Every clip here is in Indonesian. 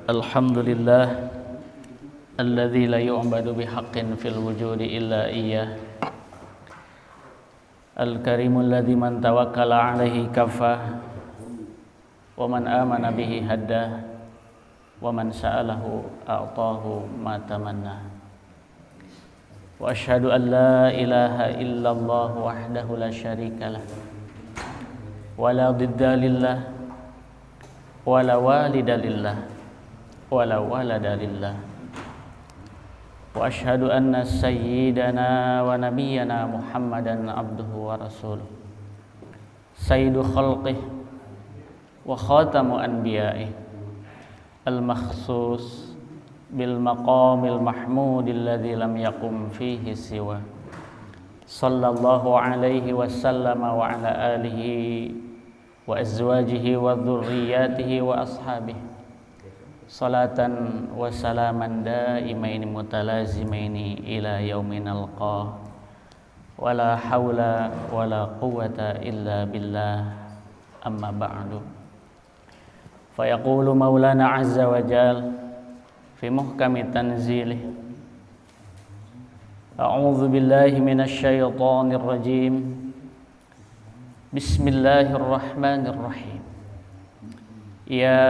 Alhamdulillah alladzi la yu'badu bihaqqin fil wujudi illa iyyah. Al-karimul ladzi man tawakkala alaihi kafah wa man amana bihi haddah wa man sa'alahu a'tahu ma tamanna. Wa asyhadu an la ilaha illallah wahdahu la syarikalah wa la didda lillah wa la walida lillah wala walada lillah. Wa asyhadu anna sayyidana wa nabiyyana Muhammadan abduhu wa rasuluh sayyidu khalqih wa khatamu anbiya'ih al-makhsus bil maqamil mahmudil ladzi lam yaqum fihi siwa. Sallallahu alaihi wasallam wa ala alihi wa azwajihi wa dhurriyyatihi wa ashabihi salatan wa salaman daimaini mutalazimaini ila yaumin nalqah wala hawla wala quwwata illa billah. Amma ba'du, fa yaqulu maulana azza wa jal fi muhkami tanzilih, a'udzu billahi minasy syaithanir rajim, bismillahirrahmanirrahim. Ya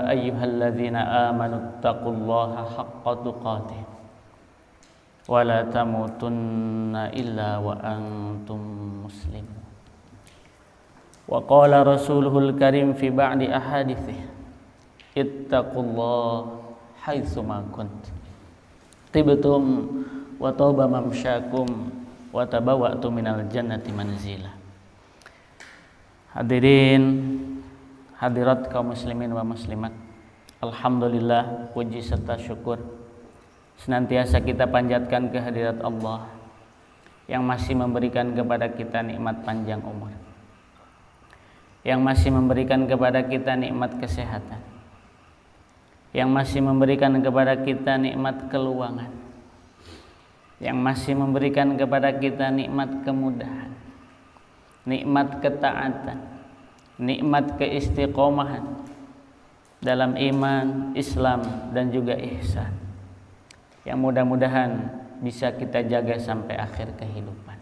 ayyuhalladzina amanu taqullaha haqqa tuqatih wa la tamutunna illa wa antum muslimun. Wa qala rasuluhul karim fi ba'di ahaditsih, ittaqullaha haitsu ma kuntum tibtum wa taba mamsyakum wa tabawwa'tum minal jannati manzila. Hadirin hadirat kaum muslimin wa muslimat, alhamdulillah, puji serta syukur senantiasa kita panjatkan kehadirat Allah yang masih memberikan kepada kita nikmat panjang umur, yang masih memberikan kepada kita nikmat kesehatan, yang masih memberikan kepada kita nikmat keluangan, yang masih memberikan kepada kita nikmat kemudahan, nikmat ketaatan, nikmat keistiqomahan dalam iman, Islam dan juga ihsan, yang mudah-mudahan bisa kita jaga sampai akhir kehidupan.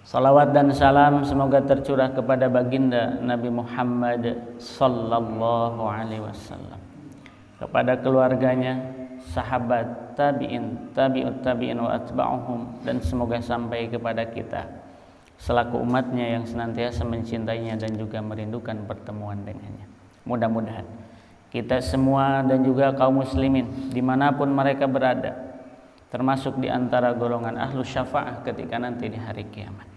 Salawat dan salam semoga tercurah kepada baginda Nabi Muhammad sallallahu alaihi wasallam, kepada keluarganya, sahabat, tabi'in, tabi'ut tabi'in wa atba'uhum, dan semoga sampai kepada kita selaku umatnya yang senantiasa mencintainya dan juga merindukan pertemuan dengannya. Mudah-mudahan kita semua dan juga kaum muslimin dimanapun mereka berada, termasuk di antara golongan ahlu syafa'ah ketika nanti di hari kiamat,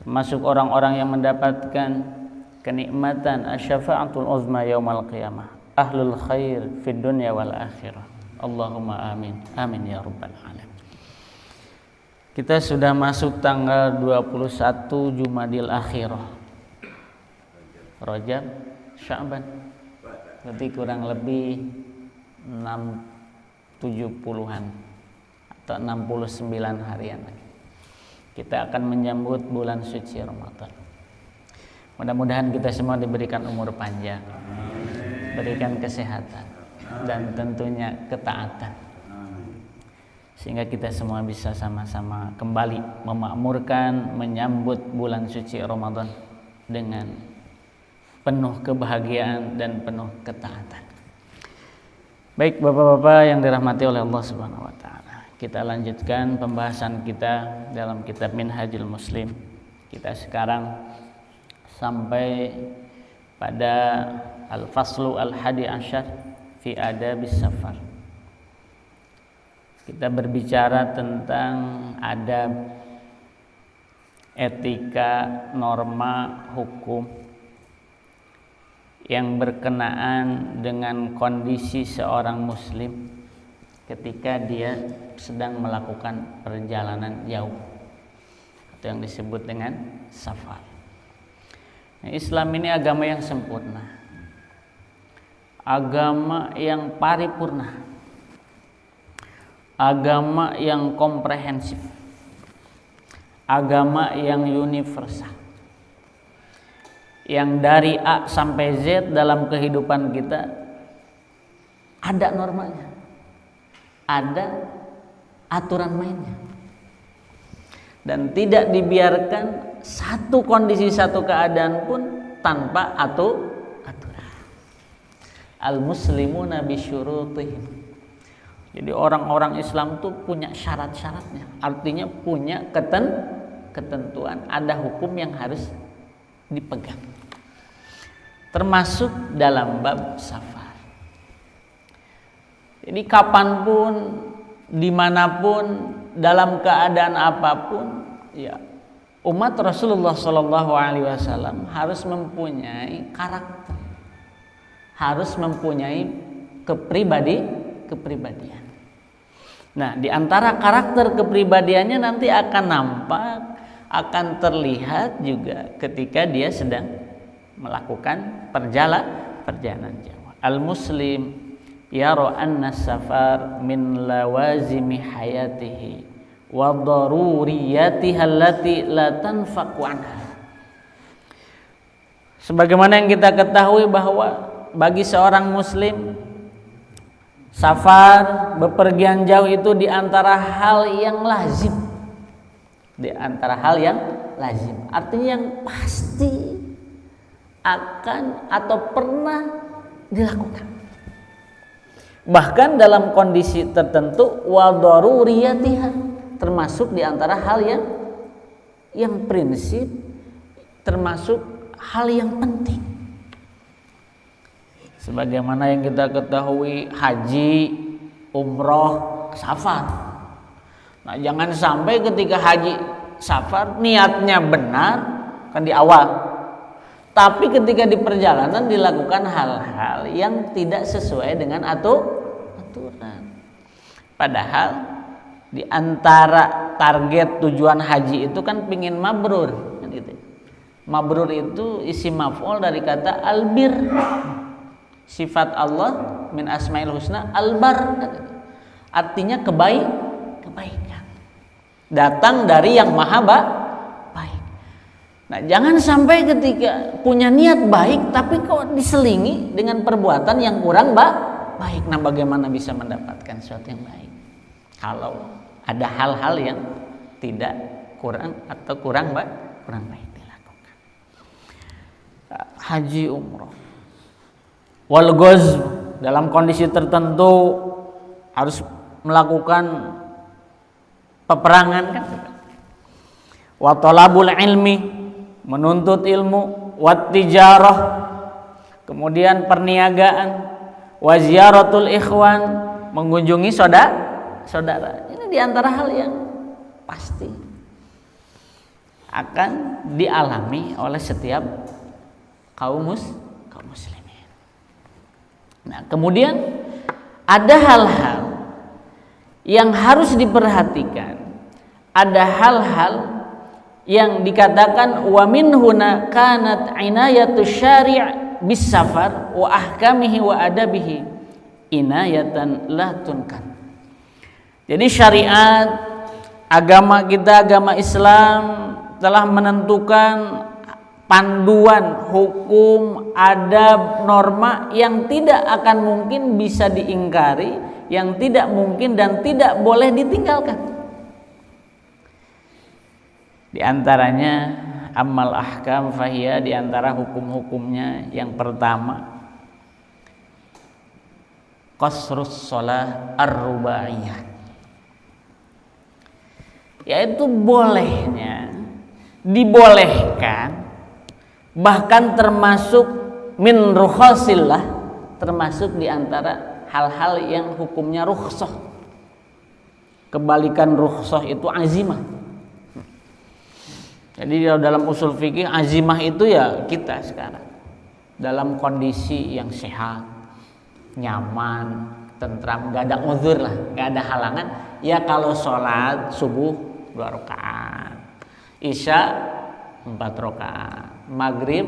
termasuk orang-orang yang mendapatkan kenikmatan asy-syafa'atul uzma yaumal qiyamah, ahlul khair fid dunya wal akhirah. Allahumma amin, amin ya rabbal alamin. Kita sudah masuk tanggal 21 Jumadil Akhirah, Rajab, Sya'ban, berarti kurang lebih 70-an atau 69 harian lagi kita akan menyambut bulan suci Ramadan. Mudah-mudahan kita semua diberikan umur panjang, diberikan kesehatan dan tentunya ketaatan, sehingga kita semua bisa sama-sama kembali memakmurkan menyambut bulan suci Ramadan dengan penuh kebahagiaan dan penuh ketaatan. Baik Bapak-bapak yang dirahmati oleh Allah Subhanahu wa taala, kita lanjutkan pembahasan kita dalam kitab Minhajul Muslim. Kita sekarang sampai pada Al-Faslu Al-Hadi Asyar fi Adabis Safar. Kita berbicara tentang adab, etika, norma, hukum yang berkenaan dengan kondisi seorang muslim ketika dia sedang melakukan perjalanan jauh atau yang disebut dengan safar. Islam ini agama yang sempurna, agama yang paripurna, agama yang komprehensif, agama yang universal, yang dari A sampai Z dalam kehidupan kita ada normanya, ada aturan mainnya, dan tidak dibiarkan satu kondisi, satu keadaan pun tanpa aturan. Al-muslimuna bisyurutihim. Jadi orang-orang Islam itu punya syarat-syaratnya, artinya punya ketentuan, ada hukum yang harus dipegang, termasuk dalam bab safar. Jadi kapanpun, dimanapun, dalam keadaan apapun, ya umat Rasulullah SAW harus mempunyai karakter, harus mempunyai kepribadian. Nah, di antara karakter kepribadiannya nanti akan nampak, akan terlihat juga ketika dia sedang melakukan perjalanan jauh. Al-muslim yara anna safar min lawazimi hayatihi wa daruriyatiha allati la tanfaqu anha. Sebagaimana yang kita ketahui bahwa bagi seorang muslim, safar, bepergian jauh itu di antara hal yang lazim. Di antara hal yang lazim, artinya yang pasti akan atau pernah dilakukan. Bahkan dalam kondisi tertentu, wa daruriyatiha, termasuk di antara hal yang prinsip, termasuk hal yang penting. Sebagaimana yang kita ketahui, haji, umroh, safar. Nah, jangan sampai ketika haji, safar niatnya benar kan di awal, tapi ketika di perjalanan dilakukan hal-hal yang tidak sesuai dengan aturan. Padahal di antara target tujuan haji itu kan pingin mabrur, kan gitu. Mabrur itu isim maf'ul dari kata albir. Sifat Allah min asmail husna albar, artinya kebaikan, datang dari yang maha baik. Nah, jangan sampai ketika punya niat baik tapi kok diselingi dengan perbuatan yang kurang baik. Nah, bagaimana bisa mendapatkan sesuatu yang baik kalau ada hal-hal yang tidak kurang baik dilakukan? Haji, umroh, wal ghazw, dalam kondisi tertentu harus melakukan peperangan kan. Wa talabul ilmi, menuntut ilmu, wat tijarah, kemudian perniagaan, wa ziyaratul ikhwan, mengunjungi saudara. Ini di antara hal yang pasti akan dialami oleh setiap kaum muslimin. Nah, kemudian ada hal-hal yang harus diperhatikan. Ada hal-hal yang dikatakan wa min huna kanat inayatu syari' bis safar wa ahkamihi wa adabihi inayatan la tunkan. Jadi syariat agama kita, agama Islam telah menentukan panduan, hukum, adab, norma yang tidak akan mungkin bisa diingkari, yang tidak mungkin dan tidak boleh ditinggalkan. Di antaranya amal ahkam fahiyah, di antara hukum-hukumnya yang pertama qasrus shalah ar-rubaiyah, yaitu dibolehkan, bahkan termasuk min rukhasillah, termasuk di antara hal-hal yang hukumnya rukhsah. Kebalikan rukhsah itu azimah. Jadi dalam usul fikih azimah itu ya kita sekarang dalam kondisi yang sehat, nyaman, tentram, gak ada uzur lah, gak ada halangan. Ya kalau sholat subuh 2 rakaat, isya 4 rakaat, maghrib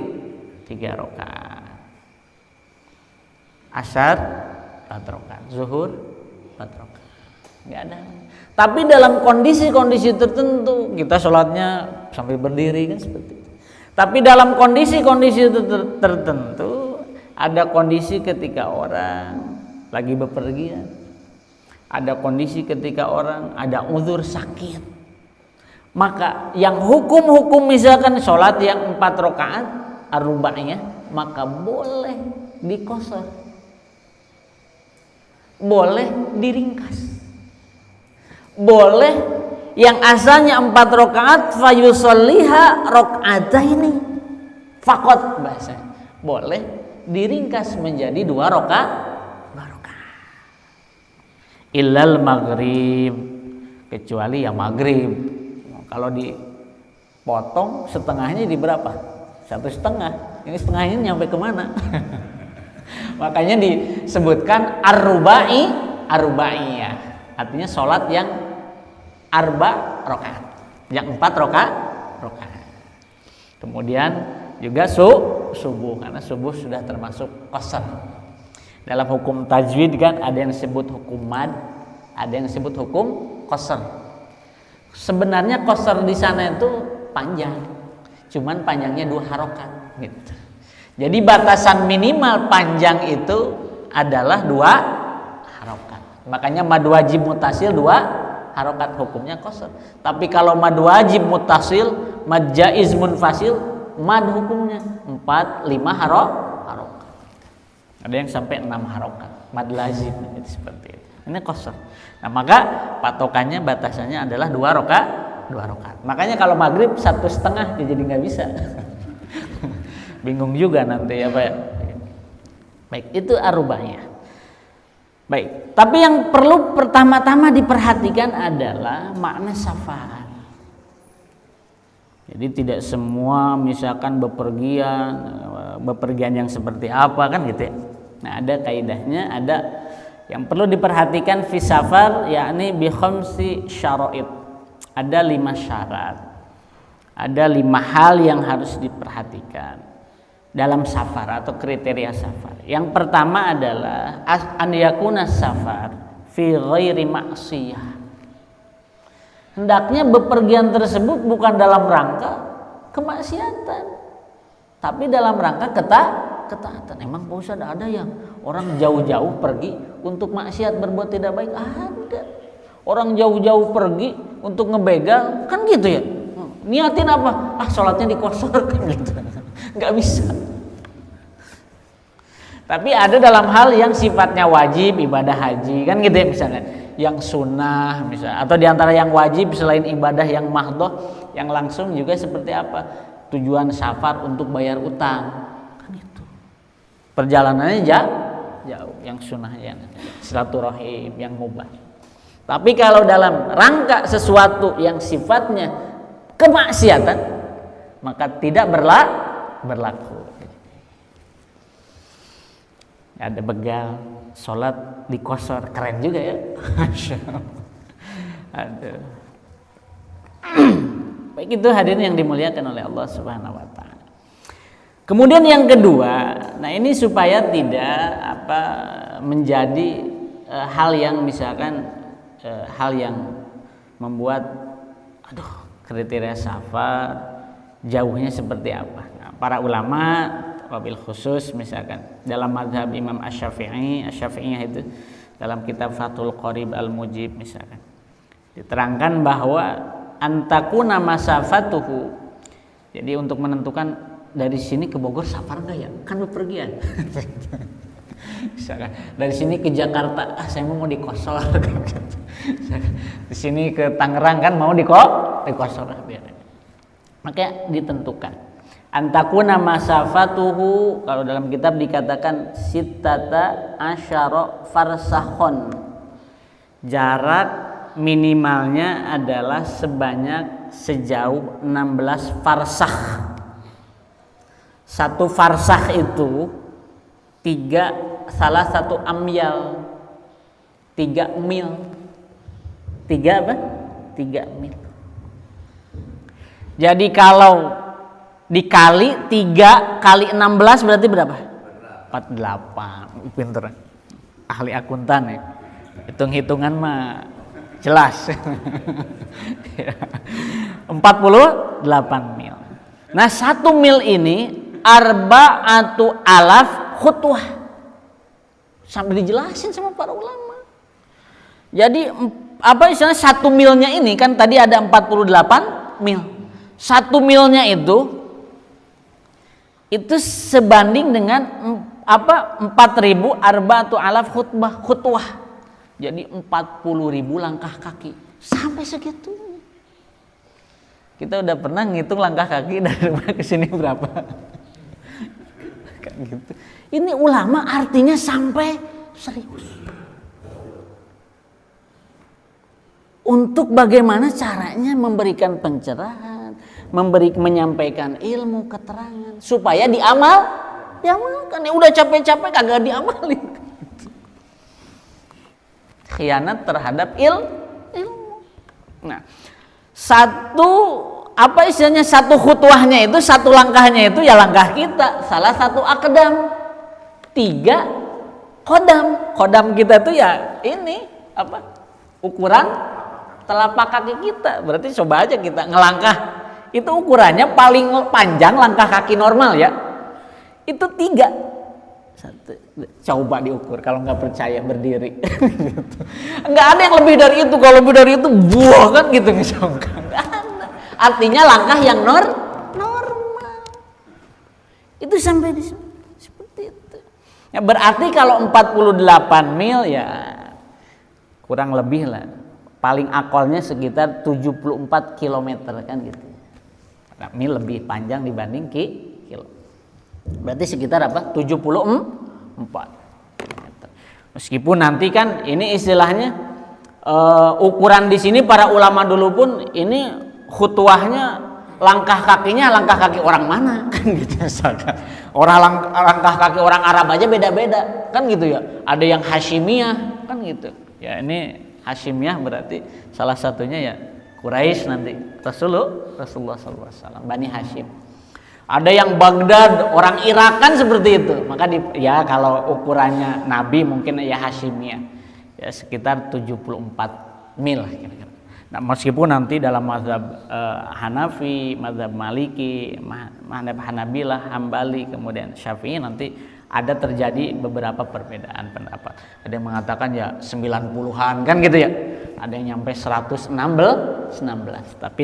3 rakaat, asar 4 rakaat, zuhur 4 rakaat, nggak ada. Tapi dalam kondisi-kondisi tertentu kita sholatnya sampai berdiri kan seperti itu. Tapi dalam kondisi-kondisi tertentu, ada kondisi ketika orang lagi bepergian, ada kondisi ketika orang ada uzur sakit, maka yang hukum-hukum misalkan sholat yang 4 rakaat ar-rubaiyah, maka boleh dikosor, boleh diringkas, boleh yang asalnya 4 rakaat fayusolliha rakaataini faqat, bahasa boleh diringkas menjadi 2 rakaat. Illal maghrib, kecuali yang maghrib. Kalau dipotong setengahnya di berapa? 1,5. Ini setengahnya nyampe kemana? Makanya disebutkan ar-rubaiyah, artinya sholat yang 4 rakaat, yang 4 rakaat. Kemudian juga subuh, karena subuh sudah termasuk qasar. Dalam hukum tajwid kan ada yang disebut hukum mad, ada yang disebut hukum qasar. Sebenarnya qasar di sana itu panjang, cuman panjangnya 2 harokat gitu. Jadi batasan minimal panjang itu adalah 2 harokat. Makanya mad wajib mutasil 2 harokat, hukumnya qasar. Tapi kalau mad wajib mutasil, mad jaiz munfasil, mad hukumnya 4, 5 harokat. Ada yang sampai 6 harokat, mad lazim, itu seperti itu. Ini qasar. Nah, maka patokannya batasannya adalah 2 rakaat. Makanya kalau maghrib 1,5 ya jadi nggak bisa. Bingung juga nanti ya Pak. Baik, itu ar-rubaiyah. Baik, tapi yang perlu pertama-tama diperhatikan adalah makna safar. Jadi tidak semua misalkan bepergian yang seperti apa kan gitu ya. Nah, ada kaidahnya, ada yang perlu diperhatikan fi safar, yakni bi khamsi syara'id. Ada 5 syarat. Ada 5 hal yang harus diperhatikan dalam safar atau kriteria safar. Yang pertama adalah an yakuna safar fi ghairi ma'siyah. Hendaknya bepergian tersebut bukan dalam rangka kemaksiatan, tapi dalam rangka ketaatan. Emang Pak Ustadz ada yang orang jauh-jauh pergi untuk maksiat, berbuat tidak baik? Ada. Orang jauh-jauh pergi untuk ngebegal, kan gitu ya. Niatin apa? Sholatnya dikosor kan gitu. Nggak bisa. Tapi ada dalam hal yang sifatnya wajib, ibadah haji kan gitu ya, misalnya yang sunnah misalnya, atau diantara yang wajib selain ibadah yang mahdoh, yang langsung juga seperti apa? Tujuan safar untuk bayar utang kan itu. Perjalanannya jauh, yang sunnahnya silaturahim, yang mubah. Tapi kalau dalam rangka sesuatu yang sifatnya kemaksiatan, maka tidak berlaku. Ada begal, sholat dikosor, keren juga ya. Aduh. Baik, itu hadirin yang dimuliakan oleh Allah Subhanahu wa taala. Kemudian yang kedua, nah ini supaya tidak menjadi hal yang misalkan hal yang membuat kriteria safar jauhnya seperti apa. Nah, para ulama wabil khusus misalkan dalam mazhab Imam Asy-Syafi'iyah itu dalam kitab Fathul Qorib Al-Mujib misalkan diterangkan bahwa antakuna masafatuhu, jadi untuk menentukan dari sini ke Bogor safar enggak ya, kan bepergian. Misalkan dari sini ke Jakarta, saya mau dikosor. Di sini ke Tangerang kan mau dikosor. Maka ditentukan antakuna masafatuhu, kalau dalam kitab dikatakan sittata asyara farsahon, jarak minimalnya adalah sebanyak sejauh 16 farsah. 1 farsah itu 1 amyal, 3 mil. 3 apa? 3 mil. Jadi kalau dikali 3 kali 16 berarti berapa? 48. Pinter. Ahli akuntan ya. Hitung-hitungan mah jelas. 48 mil. Nah, 1 mil ini arba'atu alaf khutwah. sampai dijelasin sama para ulama. Jadi apa istilahnya 1 milnya ini kan tadi ada 48 mil. 1 milnya itu sebanding dengan 4.000 arba'atu alaf khutwah. Jadi 40.000 langkah kaki. Sampai segitunya. Kita udah pernah ngitung langkah kaki dari rumah ke sini berapa? Kan gitu. Ini ulama artinya sampai serius. Untuk bagaimana caranya memberikan pencerahan, menyampaikan ilmu, keterangan supaya diamalkan. Ya udah capek-capek kagak diamalin. Khianat terhadap ilmu. Nah, satu khutwahnya itu, satu langkahnya itu ya langkah kita. Salah satu akdam. 3 kodam kita itu ya ini ukuran telapak kaki kita. Berarti coba aja kita ngelangkah, itu ukurannya paling panjang langkah kaki normal ya, itu 3. Coba diukur, kalau nggak percaya berdiri. Nggak ada yang lebih dari itu. Kalau lebih dari itu buah kan gitu misalkan. Artinya langkah yang normal itu sampai di sini seperti itu ya. Berarti kalau 48 mil ya kurang lebih lah, paling akolnya sekitar 74 km kan gitu. Nah, mil lebih panjang dibanding kilo. Berarti sekitar 74 km. Meskipun nanti kan ini istilahnya ukuran di sini para ulama dulu pun ini khutwahnya, langkah kakinya langkah kaki orang mana kan gitu misalkan. Langkah kaki orang Arab aja beda-beda kan gitu ya. Ada yang Hashimiyah kan gitu. Ya ini Hashimiyah berarti salah satunya ya Quraisy nanti. Rasulullah SAW, Bani Hashim. Ada yang Baghdad, orang Irak kan seperti itu. Maka ya kalau ukurannya Nabi mungkin ya Hashimiyah. Ya sekitar 74 mil kira-kira. Nah, meskipun nanti dalam mazhab Hanafi, mazhab Maliki, mazhab Hanabilah, Hambali, kemudian Syafi'i nanti ada terjadi beberapa perbedaan pendapat. Ada yang mengatakan ya 90-an kan gitu ya. Ada yang nyampe 116. Tapi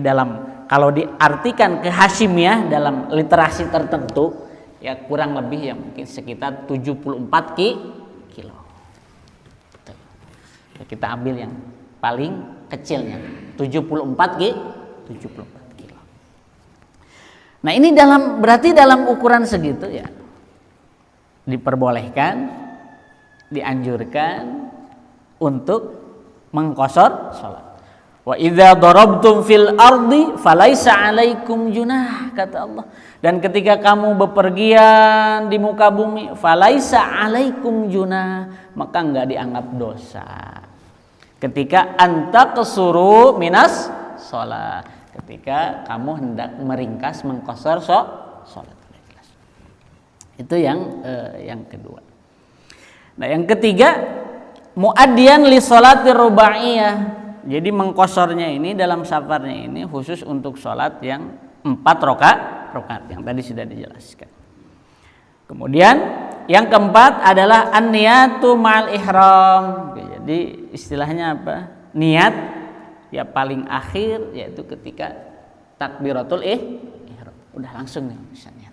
kalau diartikan ke Hashimiyah dalam literasi tertentu ya kurang lebih ya mungkin sekitar 74 kilo. Ya, kita ambil yang paling kecilnya 74 kilo. Nah, ini berarti dalam ukuran segitu ya diperbolehkan, dianjurkan untuk mengqashar salat. Wa idza darabtum fil ardi falaisa 'alaikum junah, kata Allah. Dan ketika kamu bepergian di muka bumi, falaisa 'alaikum junah, maka enggak dianggap dosa. Ketika anta kesuru minas sholat, ketika kamu hendak meringkas mengqashar sholat, itu yang kedua. Nah, yang ketiga muaddiyan li sholati rubaiyah. Jadi mengqasharnya ini dalam safarnya ini khusus untuk sholat yang 4 rakaat yang tadi sudah dijelaskan. Kemudian yang keempat adalah an-niyatu ma'al ihram. Jadi istilahnya apa? Niat ya paling akhir yaitu ketika takbiratul ihram. Udah langsung nih bisa niat.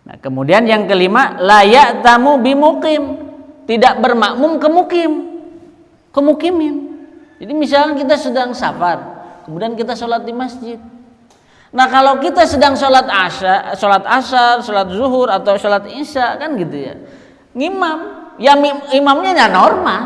Nah, kemudian yang kelima la ya'tamu bimuqim, tidak bermakmum kemukimin. Jadi misalnya kita sedang safar, kemudian kita sholat di masjid. Nah, kalau kita sedang sholat asar, sholat zuhur atau sholat isya kan gitu ya, ngimam, ya imamnya ya normal,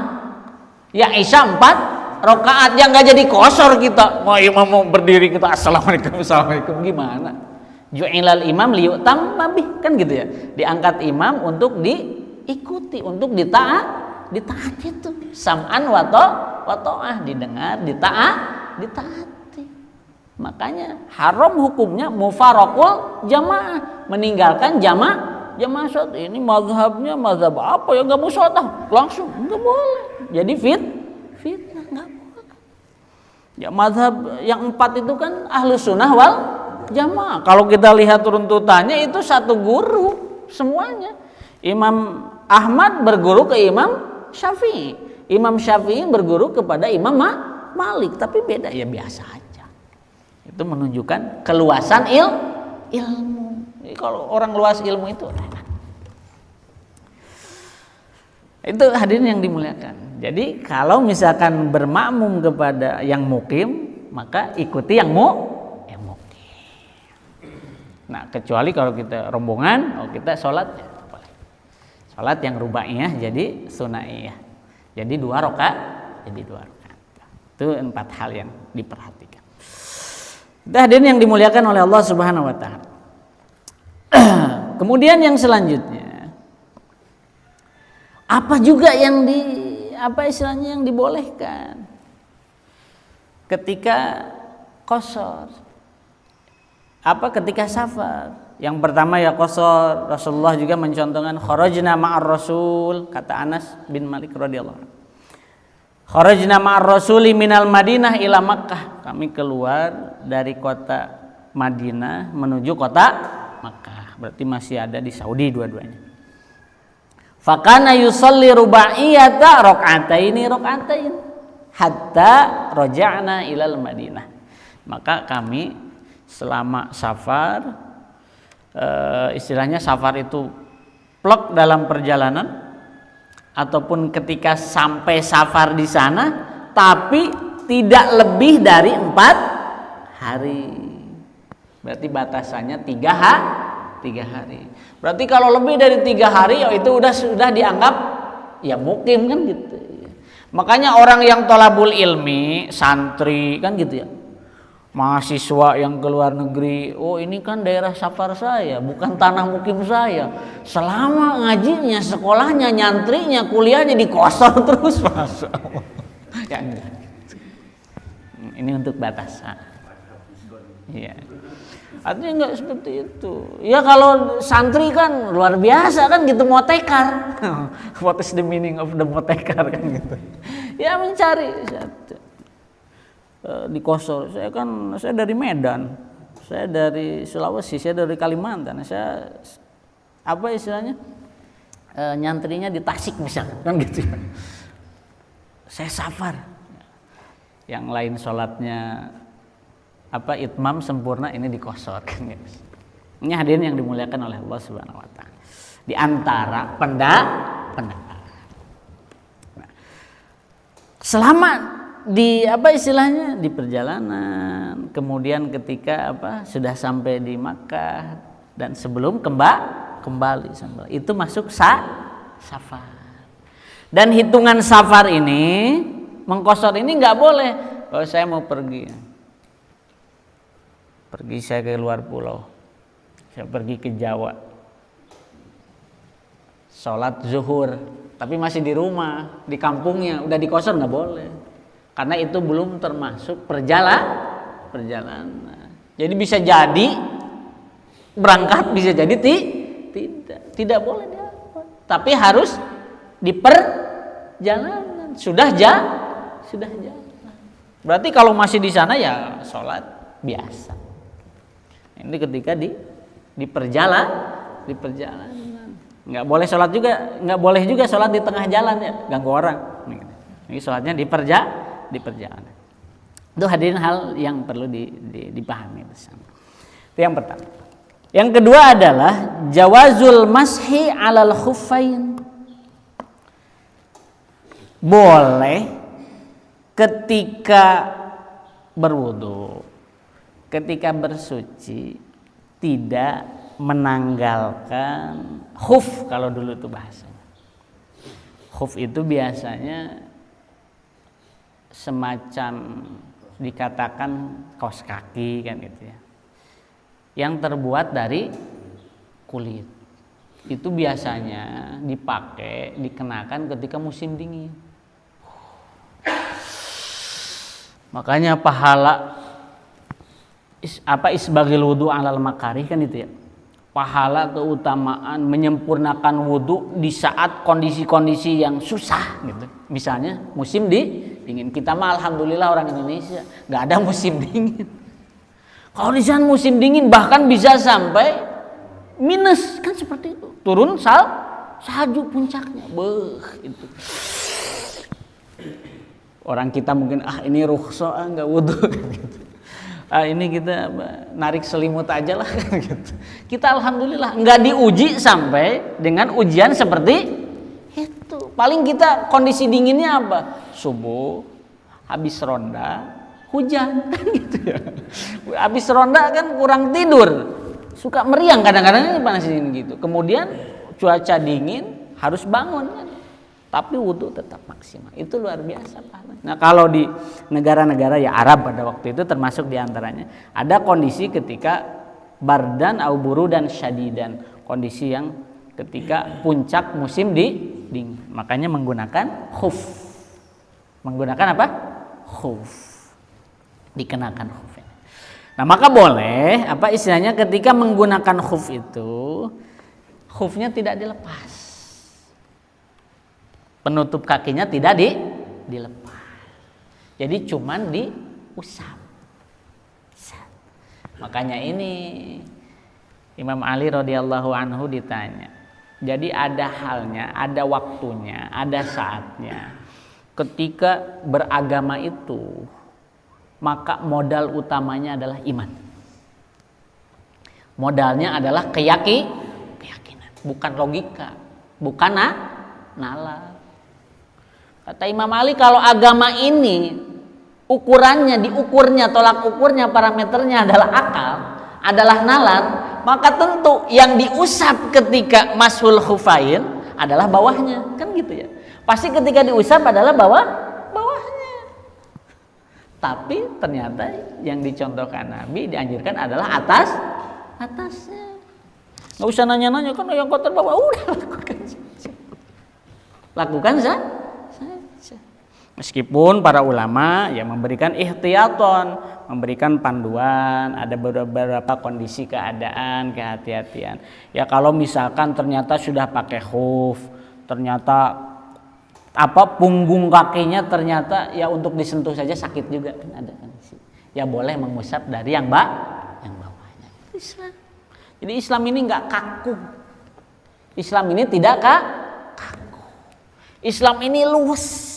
ya isya 4 rakaat, yang nggak jadi qashar kita. Mau imam mau berdiri kita assalamualaikum gimana? Ju'ilal imam liyu'tam bih kan gitu ya, diangkat imam untuk diikuti, untuk ditaati itu sam'an wa ta'ah, didengar, ditaati. Makanya haram hukumnya mufaraqul jamaah, meninggalkan jamaah sholat. Ini mazhabnya mazhab apa ya, nggak mau sholat langsung nggak boleh, jadi fitnah nggak boleh. Ya mazhab yang 4 itu kan ahlus sunnah wal jamaah. Kalau kita lihat runtutannya itu satu guru semuanya. Imam Ahmad berguru ke Imam Syafi'i. Imam Syafi'i berguru kepada Imam Malik, tapi beda ya biasa aja. Itu menunjukkan keluasan ilmu. Jadi kalau orang luas ilmu itu hadirin yang dimuliakan. Jadi kalau misalkan bermakmum kepada yang mukim, maka ikuti yang mukim. Nah, kecuali kalau kita rombongan, kita sholat ya boleh. Sholat yang rubaiyah jadi sunaiyah. Jadi 2 rakaat. Itu 4 hal yang diperhatikan. Hadirin yang dimuliakan oleh Allah Subhanahu wa taala. Kemudian yang selanjutnya, apa juga yang yang dibolehkan ketika qashar? Ketika safar? Yang pertama ya qashar. Rasulullah juga mencontohkan kharajna ma'ar Rasul, kata Anas bin Malik radhiyallahu anhu. Kharajna ma'ar Rasuli minal Madinah ila Makkah. Kami keluar dari kota Madinah menuju kota Makkah. Berarti masih ada di Saudi dua-duanya. Fakana yusalli rubaiyata raka'atain hatta raja'na ilal Madinah. Maka kami selama safar, istilahnya safar itu plek dalam perjalanan, ataupun ketika sampai safar di sana, tapi tidak lebih dari 4 hari. Berarti batasannya 3 hari. Berarti kalau lebih dari 3 hari, itu sudah dianggap ya mukim kan gitu. Makanya orang yang thalabul ilmi, santri kan gitu ya. Mahasiswa yang ke luar negeri, ini kan daerah safar saya, bukan tanah mukim saya. Selama ngajinya, sekolahnya, nyantrinya, kuliahnya di qashar terus, Masya Allah. Ya, ini untuk batasan. Iya. Artinya enggak seperti itu. Ya kalau santri kan luar biasa kan gitu, motekar. What is the meaning of the motekar kan gitu. Ya mencari di qashar. Saya dari Medan, saya dari Sulawesi, saya dari Kalimantan, saya istilahnya nyantrinya di Tasik misalkan kan gitu ya. Saya safar, yang lain sholatnya itmam sempurna, ini di qashar kan gitu. Ini hadirin yang dimuliakan oleh Allah Subhanahu wa taala. Di antara pendapat. Selama di di perjalanan, kemudian ketika sudah sampai di Makkah dan sebelum kembali itu masuk safar. Dan hitungan safar ini, mengqashar ini nggak boleh. Kalau saya mau pergi saya ke luar pulau, saya pergi ke Jawa, sholat zuhur, tapi masih di rumah, di kampungnya, udah di qashar nggak boleh. Karena itu belum termasuk perjalanan. Jadi bisa jadi berangkat, bisa jadi tidak boleh diapa. Tapi harus di perjalanan. Sudah jalan. Berarti kalau masih di sana ya sholat biasa. Ini ketika di perjalanan. Nggak boleh sholat juga, nggak boleh juga sholat di tengah jalan ya, ganggu orang. Ini sholatnya di perjalanan. Itu hadirin hal yang perlu dipahami bersama. Itu yang pertama. Yang kedua adalah jawazul mashi 'alal khuffain. Boleh ketika berwudu, ketika bersuci, tidak menanggalkan khuf. Kalau dulu itu bahasanya khuf itu biasanya semacam dikatakan kaos kaki kan gitu ya, yang terbuat dari kulit. Itu biasanya dipakai, dikenakan ketika musim dingin. Makanya pahala isbagil wudu alal makarih kan itu ya. Pahala keutamaan menyempurnakan wudu di saat kondisi-kondisi yang susah gitu. Misalnya musim dingin. Kita mah alhamdulillah orang Indonesia nggak ada musim dingin. Kalau di sana musim dingin bahkan bisa sampai minus kan seperti itu. Turun salju puncaknya. Itu. Orang kita mungkin ini rukhsah enggak wudu gitu. Ini kita narik selimut aja lah gitu. Kita alhamdulillah enggak diuji sampai dengan ujian seperti itu. Paling kita kondisi dinginnya apa? Subuh habis ronda hujan kan gitu ya. Habis ronda kan kurang tidur. Suka meriang kadang-kadang panasin gitu. Kemudian cuaca dingin harus bangun kan. Tapi wudhu tetap maksimal. Itu luar biasa pahalanya. Nah, kalau di negara-negara ya Arab pada waktu itu termasuk diantaranya ada kondisi ketika bardan au burudan syadidan, kondisi yang ketika puncak musim dingin. Makanya menggunakan khuf. Menggunakan apa? Khuf. Dikenakan khuf. Nah, maka boleh apa istilahnya ketika menggunakan khuf itu khufnya tidak dilepas. Penutup kakinya tidak dilepas. Jadi cuman diusap. Makanya ini Imam Ali radhiyallahu anhu ditanya. Jadi ada halnya, ada waktunya, ada saatnya. Ketika beragama itu, maka modal utamanya adalah iman. Modalnya adalah keyakinan, bukan logika, bukan nalar. Kata Imam Ali, kalau agama ini diukurnya, tolak ukurnya, parameternya adalah akal, adalah nalar, maka tentu yang diusap ketika mashul khufain adalah bawahnya, kan gitu ya. Pasti ketika diusap adalah bawahnya. Tapi ternyata yang dicontohkan Nabi dianjurkan adalah atasnya. Nggak usah nanya-nanya kan yang kotor bawah, udah lakukan saja. Meskipun para ulama yang memberikan ihtiyaton, memberikan panduan, ada beberapa kondisi keadaan, kehati-hatian. Ya kalau misalkan ternyata sudah pakai khuf, ternyata punggung kakinya ternyata ya untuk disentuh saja sakit juga kan ada kondisi. Ya boleh mengusap dari yang bawahnya. Islam. Jadi Islam ini enggak kaku. Islam ini tidak kaku. Islam ini luas.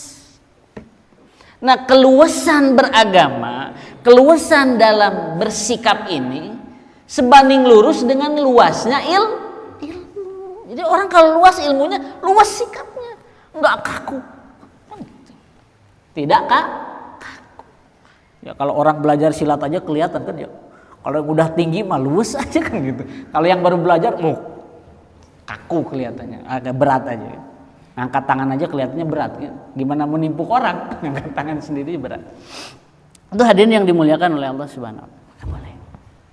Nah, keluasan beragama, keluasan dalam bersikap ini sebanding lurus dengan luasnya ilmu. Jadi orang kalau luas ilmunya, luas sikapnya, enggak kaku. Tidak kaku. Ya kalau orang belajar silat aja kelihatan kan ya. Kalau udah tinggi mah luas aja kan gitu. Kalau yang baru belajar, kaku kelihatannya, agak berat aja. Angkat tangan aja kelihatannya berat, gimana menimpuk orang? Angkat tangan sendiri berat. Itu hadirin yang dimuliakan oleh Allah Subhanahu wa Ta'ala. Boleh.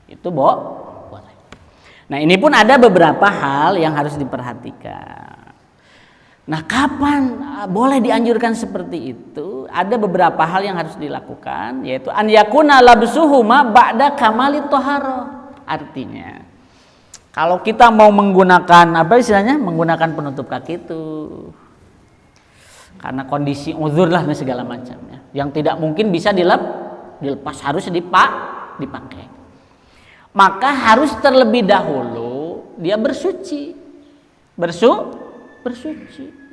Itu boleh. Nah, ini pun ada beberapa hal yang harus diperhatikan. Nah, kapan boleh dianjurkan seperti itu? Ada beberapa hal yang harus dilakukan, yaitu an yakuna labsuhuma ba'da kamali thaharah. Artinya kalau kita mau menggunakan menggunakan penutup kaki itu karena kondisi uzur lah dan segala macamnya yang tidak mungkin bisa dilepas, harus dipakai. Maka harus terlebih dahulu dia bersuci.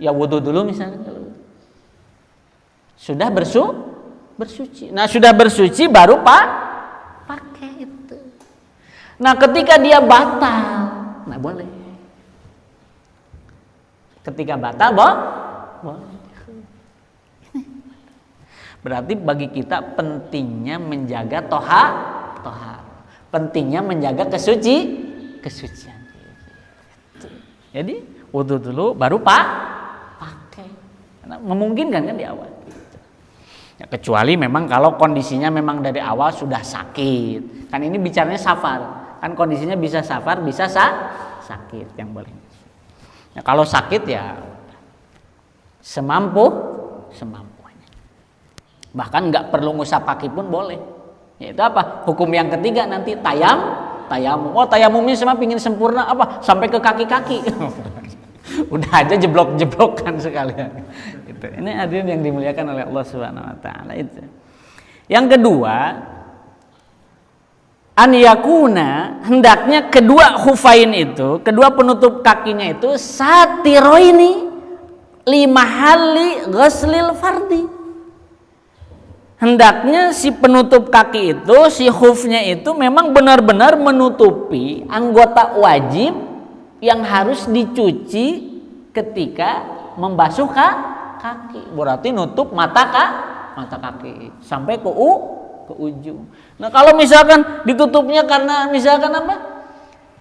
Ya wudu dulu misalnya kalau sudah bersuci. Nah, sudah bersuci baru pakai itu. Nah, ketika dia batal, nah boleh. Ketika batal, boleh. Berarti bagi kita pentingnya menjaga tohar. Pentingnya menjaga kesucian. Jadi wudu dulu, baru pakai. Karena memungkinkan kan di awal. Ya, kecuali memang kalau kondisinya memang dari awal sudah sakit. Kan ini bicaranya safar. Kan kondisinya bisa safar, bisa sakit yang boleh. Nah, kalau sakit ya semampunya. Bahkan nggak perlu ngusap kaki pun boleh. Yaitu apa? Hukum yang ketiga nanti tayamum. Oh, tayamumnya semua pingin sempurna apa? Sampai ke kaki-kaki. Udah aja jeblok-jeblokan sekalian. Gitu. Ini hadirin yang dimuliakan oleh Allah Subhanahu wa Ta'ala itu. Yang kedua, an yakuna, hendaknya kedua khufain itu, kedua penutup kakinya itu satiroini limahali ghuslil fardi. Hendaknya si penutup kaki itu, si khufnya itu memang benar-benar menutupi anggota wajib yang harus dicuci ketika membasuh kaki. Berarti nutup mata kaki sampai ke ujung. Nah, kalau misalkan ditutupnya karena misalkan apa?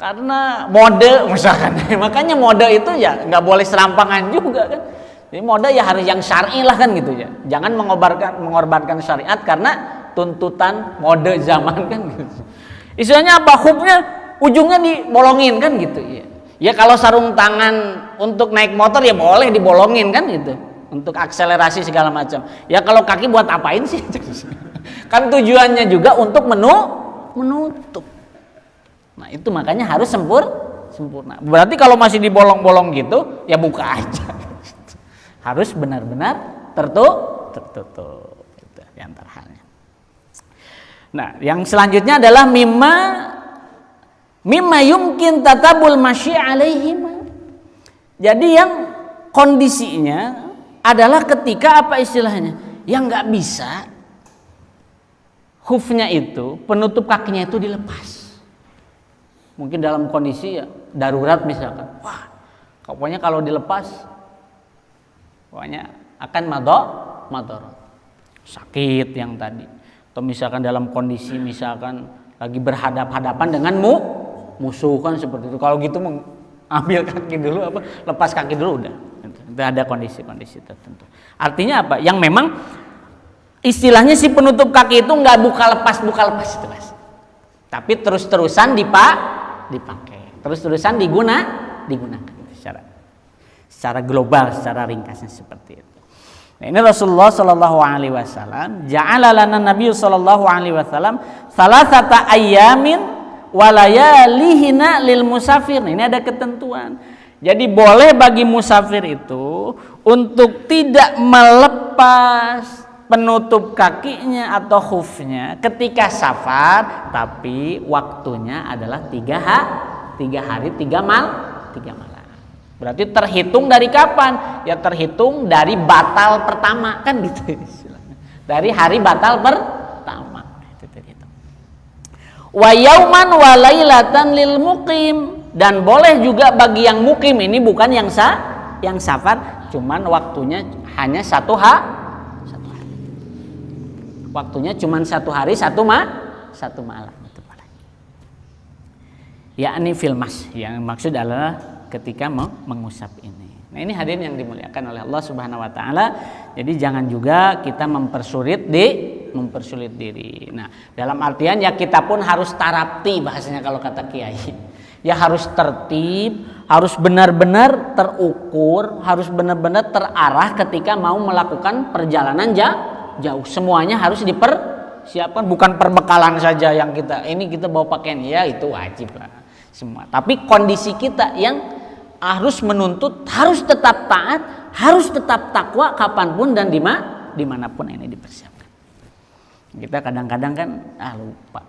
Karena mode misalkan. Makanya mode itu ya nggak boleh serampangan juga kan. Jadi mode ya harus yang syar'i lah kan gitu ya. Jangan mengorbankan syariat karena tuntutan mode zaman kan gitu. Istilahnya apa? Khufnya ujungnya dibolongin kan gitu ya. Ya kalau sarung tangan untuk naik motor ya boleh dibolongin kan gitu. Untuk akselerasi segala macam. Ya kalau kaki buat apain sih? Kan tujuannya juga untuk menutup. Nah itu makanya harus sempurna. Berarti kalau masih dibolong-bolong gitu ya buka aja. Harus benar-benar tertutup. Itu diantara halnya. Nah yang selanjutnya adalah mimma yumkin tatabul masyi alaihima. Jadi yang kondisinya adalah ketika apa istilahnya yang nggak bisa khufnya itu, penutup kakinya itu dilepas. Mungkin dalam kondisi ya darurat misalkan. Wah, pokoknya kalau dilepas pokoknya akan mador. Sakit yang tadi. Atau misalkan dalam kondisi misalkan lagi berhadap-hadapan dengan musuh kan seperti itu. Kalau gitu ambil kaki dulu lepas kaki dulu udah. Itu ada kondisi-kondisi tertentu. Artinya apa? Yang memang istilahnya si penutup kaki itu nggak buka lepas itu mas. Tapi terus-terusan dipakai, terus-terusan digunakan secara global, secara ringkasnya seperti itu. Nah, ini Rasulullah Shallallahu Alaihi Wasallam ja'ala lana Nabi Shallallahu Alaihi Wasallam salasata ayyamin walayalihina lil musafir. Nah, ini ada ketentuan. Jadi boleh bagi musafir itu untuk tidak melepas penutup kakinya atau khufnya ketika safar, tapi waktunya adalah 3 hari 3 malam. Berarti terhitung dari kapan? Ya terhitung dari batal pertama kan gitu istilahnya. Dari hari batal pertama itu terhitung. Wa yauman wa lailatan lil muqim, dan boleh juga bagi yang mukim, ini bukan yang safar, cuman waktunya hanya satu hari. Waktunya cuma 1 hari 1 malam itu boleh. Yakni filmas, yang maksud adalah ketika mengusap ini. Nah ini hadirin yang dimuliakan oleh Allah Subhanahu Wa Taala. Jadi jangan juga kita mempersulit diri. Nah dalam artian ya kita pun harus tarapti bahasanya kalau kata kiai. Ya harus tertib, harus benar-benar terukur, harus benar-benar terarah ketika mau melakukan perjalanan jauh. Semuanya harus dipersiapkan, bukan perbekalan saja yang kita bawa pakaian, ya itu wajib lah semua. Tapi kondisi kita yang harus menuntut, harus tetap taat, harus tetap takwa kapanpun dan dimanapun ini dipersiapkan. Kita kadang-kadang kan lupa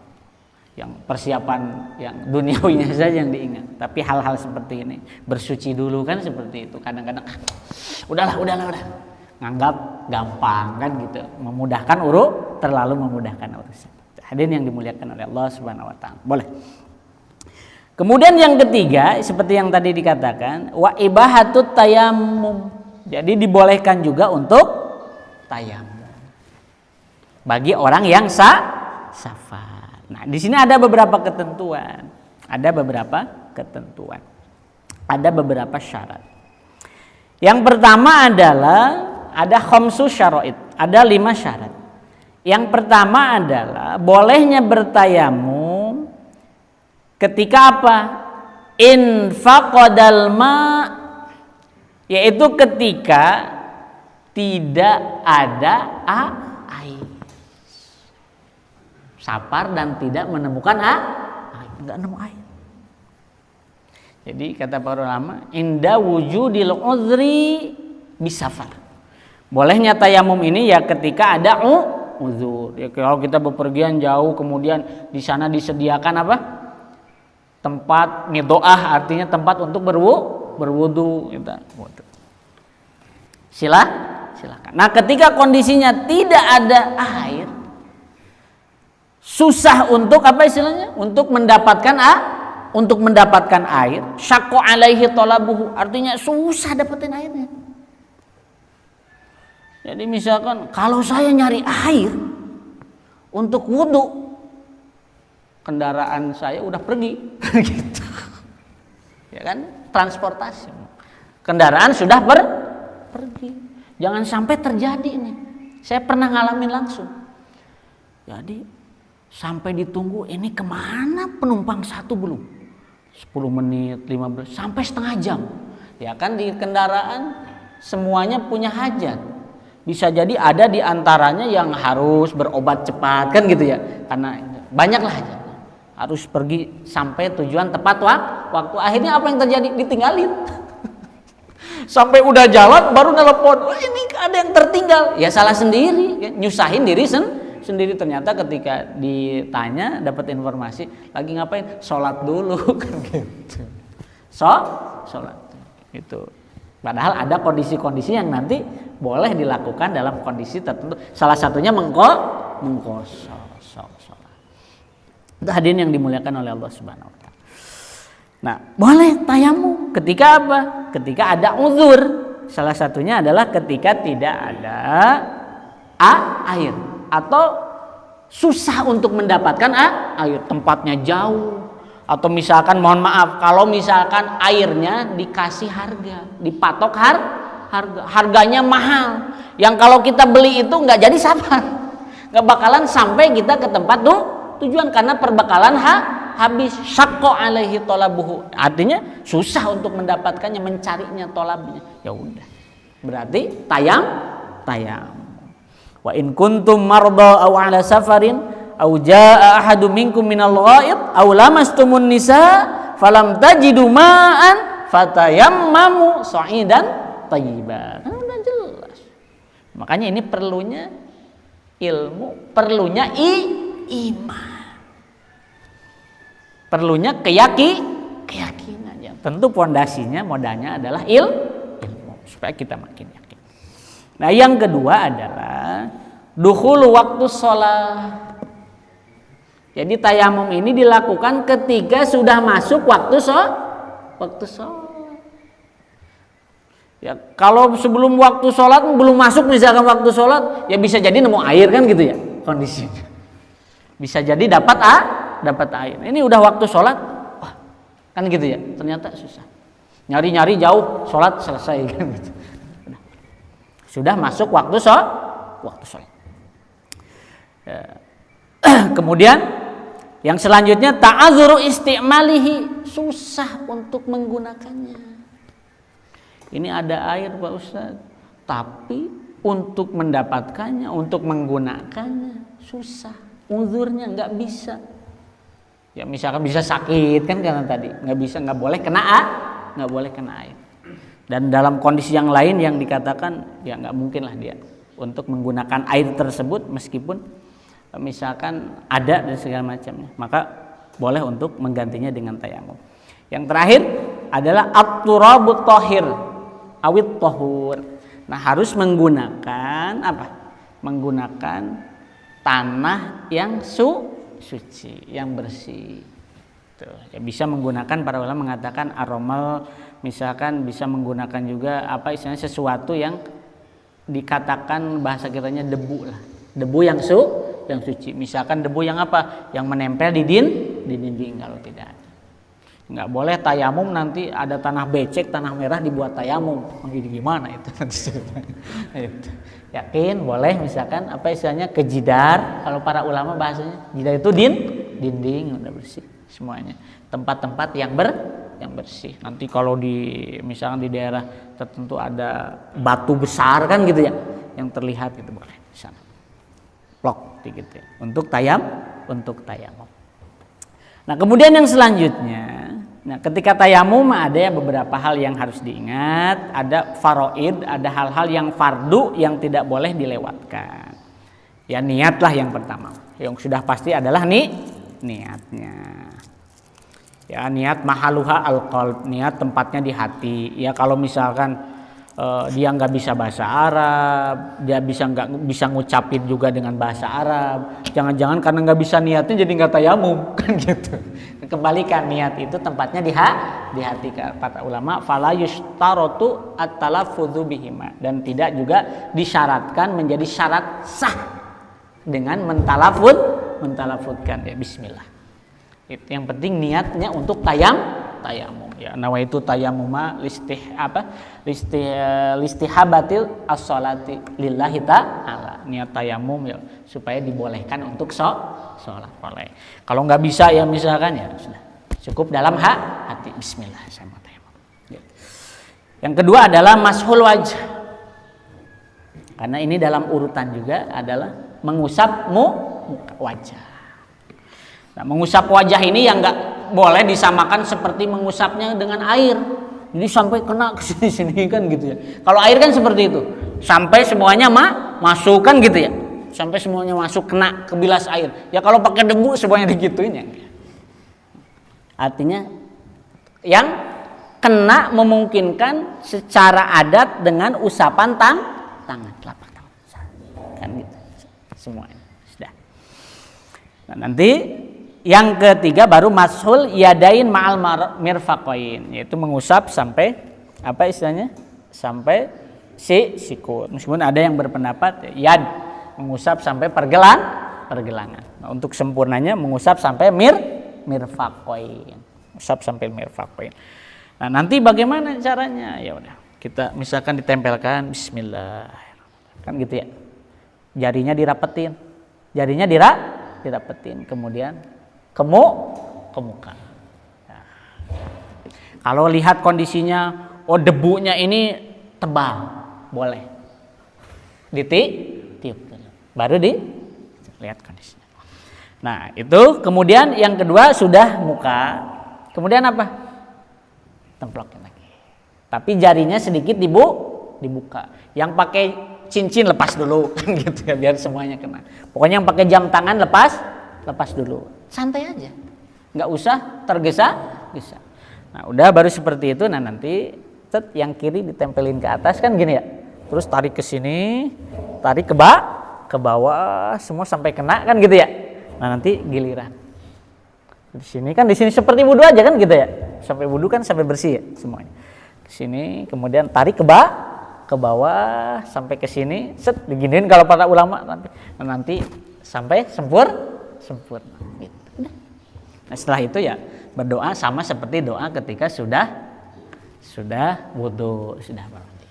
yang persiapan yang duniawinya saja yang diingat. Tapi hal-hal seperti ini bersuci dulu kan seperti itu. Kadang-kadang udahlah. Nganggap gampang kan gitu, terlalu memudahkan urusan. Hadirin yang dimuliakan oleh Allah Subhanahu Wa Taala. Boleh. Kemudian yang ketiga seperti yang tadi dikatakan wa ibahatut tayammum. Jadi dibolehkan juga untuk tayamum bagi orang yang safar. Nah, di sini ada beberapa ketentuan. Ada beberapa syarat. Yang pertama adalah ada khamsu syara'id, ada 5 syarat. Yang pertama adalah bolehnya bertayamum ketika apa? Infaqadal ma, yaitu ketika tidak ada air. Safar dan tidak menemukan air, enggak nemu air. Jadi kata para ulama, inda wujudil uzri bisafar. Bolehnya tayamum ini ya ketika ada uzur. Ya, kalau kita bepergian jauh kemudian di sana disediakan apa? Tempat midoah, artinya tempat untuk berwudu kita. Silakan. Nah, ketika kondisinya tidak ada air, susah untuk apa istilahnya? Untuk mendapatkan air, syaqqa alaihi talabuhu, artinya susah dapetin airnya. Jadi misalkan kalau saya nyari air untuk wudu, kendaraan saya udah pergi gitu. Ya kan? Transportasi. Kendaraan sudah pergi. Jangan sampai terjadi nih. Saya pernah ngalamin langsung. Jadi sampai ditunggu, ini kemana penumpang satu belum? 10 menit, 15, sampai setengah jam. Ya kan, di kendaraan semuanya punya hajat. Bisa jadi ada di antaranya yang harus berobat cepat kan gitu ya. Karena banyaklah hajatnya. Harus pergi sampai tujuan tepat waktu. Akhirnya apa yang terjadi? Ditinggalin. Sampai udah jalan baru nelpon. Wah, ini ada yang tertinggal. Ya salah sendiri, nyusahin diri sendiri. Ternyata ketika ditanya dapat informasi lagi ngapain, sholat dulu kan gitu. Sholat gitu. Padahal ada kondisi-kondisi yang nanti boleh dilakukan dalam kondisi tertentu. Salah satunya mengkosor sholat. Itu hadirin yang dimuliakan oleh Allah Subhanahu wa taala. Nah, boleh tayamum ketika apa? Ketika ada uzur. Salah satunya adalah ketika tidak ada air atau susah untuk mendapatkan air, tempatnya jauh, atau misalkan mohon maaf kalau misalkan airnya dikasih harga, dipatok harganya mahal, yang kalau kita beli itu nggak jadi safar, nggak bakalan sampai kita ke tempat tujuan karena perbekalan habis. Syaqqa alaihi talabuhu, artinya susah untuk mendapatkannya, mencarinya, tolabnya. Ya udah, berarti tayam. Wa in kuntum marda aw ala safarin aw jaa ahadum minkum minal ghaid aw lamastumun nisa falam tajidu ma'an fatayammamu sa'idan thayyiban. Udah jelas. Makanya ini perlunya ilmu, perlunya iman, perlunya keyakinan. Yang tentu pondasinya, modalnya adalah ilmu supaya kita makin yakin. Nah, yang kedua adalah dukhulu waktu sholat. Jadi tayamum ini dilakukan ketika sudah masuk waktu sholat. Ya, kalau sebelum waktu sholat belum masuk misalkan waktu sholat, ya bisa jadi nemu air kan gitu ya kondisinya. Bisa jadi dapat air. Ini udah waktu sholat, wah, kan gitu ya. Ternyata susah. Nyari jauh, sholat selesai kan gitu. Sudah masuk waktu sholat. Ya. Kemudian yang selanjutnya ta'adzuru istimalihi, susah untuk menggunakannya. Ini ada air Pak Ustaz, tapi untuk mendapatkannya, untuk menggunakannya susah. Uzurnya nggak bisa. Ya misalkan bisa sakit kan karena tadi nggak boleh kena air. Dan dalam kondisi yang lain yang dikatakan ya nggak mungkin lah dia untuk menggunakan air tersebut meskipun misalkan ada dan segala macamnya, maka boleh untuk menggantinya dengan tayamum. Yang terakhir adalah at-turabut thahir awit tahur. Nah, harus menggunakan apa? Menggunakan tanah yang suci, yang bersih. Tuh, ya bisa menggunakan, para ulama mengatakan aromal, misalkan bisa menggunakan juga apa istilahnya sesuatu yang dikatakan bahasa kitanya debu lah, debu yang suci. Misalkan debu yang apa? Yang menempel di dinding kalau tidak ada. Nggak boleh tayamum nanti ada tanah becek, tanah merah dibuat tayamum. Gimana itu? Yakin boleh misalkan apa istilahnya ke jidar, kalau para ulama bahasanya jidar itu dinding udah bersih semuanya. Tempat-tempat yang bersih. Nanti kalau misalkan di daerah tertentu ada batu besar kan gitu ya, yang terlihat gitu boleh di sana. Blok gitu ya. Untuk tayamum. Nah, kemudian yang selanjutnya, ketika tayamum ada beberapa hal yang harus diingat, ada faraid, ada hal-hal yang fardu yang tidak boleh dilewatkan. Ya niatlah yang pertama. Yang sudah pasti adalah niatnya. Ya niat mahaluha al-qalb, niat tempatnya di hati. Ya kalau misalkan dia nggak bisa bahasa Arab, dia nggak bisa ngucapin juga dengan bahasa Arab. Jangan-jangan karena nggak bisa niatnya jadi nggak tayamum kan gitu. Kembalikan niat itu tempatnya di hati kata ulama. Fala yushtaratu at-talaffudzu bihima, dan tidak juga disyaratkan menjadi syarat sah dengan mentalafudkan ya bismillah. Itu yang penting niatnya untuk tayamum ya. Nawaitu tayamuma listihabatil as-sholati lillahi ta'ala. Niat tayamum ya supaya dibolehkan untuk sholat boleh. Kalau nggak bisa ya misalkan ya sudah cukup dalam hati bismillah saya mau tayamum. Ya. Yang kedua adalah mashul wajh. Karena ini dalam urutan juga adalah mengusap wajah. Nah, mengusap wajah ini yang nggak boleh disamakan seperti mengusapnya dengan air. Jadi sampai kena ke sini kan gitu ya. Kalau air kan seperti itu, sampai semuanya masuk kan gitu ya. Sampai semuanya masuk kena ke bilas air. Ya kalau pakai debu semuanya digituin ya. Artinya yang kena memungkinkan secara adat dengan usapan tangan telapak tangan. Kan gitu. Semuanya sudah. Nah, nanti yang ketiga baru mashul yadain ma'al mirfaqain, yaitu mengusap sampai apa istilahnya? Sampai siku. Meskipun ada yang berpendapat yad mengusap sampai pergelangan. Nah, untuk sempurnanya mengusap sampai mirfaqain. Usap sampai mirfaqain. Nah, nanti bagaimana caranya? Ya udah, kita misalkan ditempelkan bismillah. Kan gitu ya. Jarinya dirapetin. Dirapetin, kemudian ke muka. Nah, kalau lihat kondisinya, debunya ini tebal, boleh ditiup dulu, baru lihat kondisinya. Nah itu kemudian yang kedua sudah muka, kemudian apa? Templokin lagi. Tapi jarinya sedikit dibuka. Yang pakai cincin lepas dulu kan gitu ya biar semuanya kena. Pokoknya yang pakai jam tangan lepas dulu. Santai aja. Enggak usah tergesa-gesa. Nah, udah baru seperti itu. Nah, nanti yang kiri ditempelin ke atas kan gini ya. Terus tarik ke sini, tarik ke bawah, semua sampai kena kan gitu ya. Nah, nanti giliran. Di sini seperti wudu aja kan gitu ya. Sampai wudu kan sampai bersih ya semuanya. Ke sini kemudian tarik ke bawah sampai ke sini, diginiin kalau para ulama nanti sampai sempurna gitu. Nah, setelah itu ya berdoa sama seperti doa ketika sudah wudu, sudah mandi.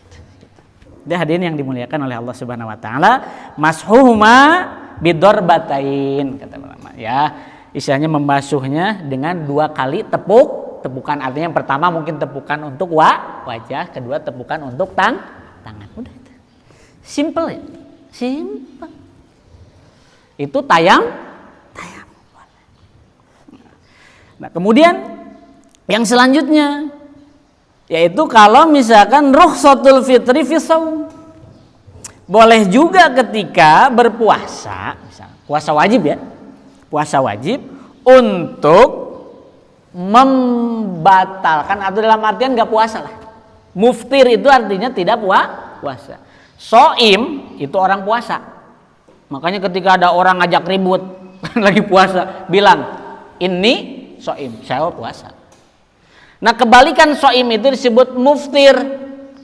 Jadi hadirin yang dimuliakan oleh Allah Subhanahu wa taala, mashuhuma bidorbatain kata ulama ya. Istilahnya membasuhnya dengan 2 kali tepukan. Artinya yang pertama mungkin tepukan untuk wajah, kedua tepukan untuk tangan. Udah itu. Simple ya. Simple. Itu tayam. Nah, kemudian yang selanjutnya yaitu kalau misalkan rukhsatul fitri fi shaum. Boleh juga ketika berpuasa, misalnya puasa wajib ya. Puasa wajib untuk membatalkan atau dalam artian enggak puasa lah. Muftir itu artinya tidak puasa. Shaim itu orang puasa. Makanya ketika ada orang ngajak ribut lagi puasa, bilang, "Ini shaim, saya puasa." Nah, kebalikan shaim itu disebut muftir,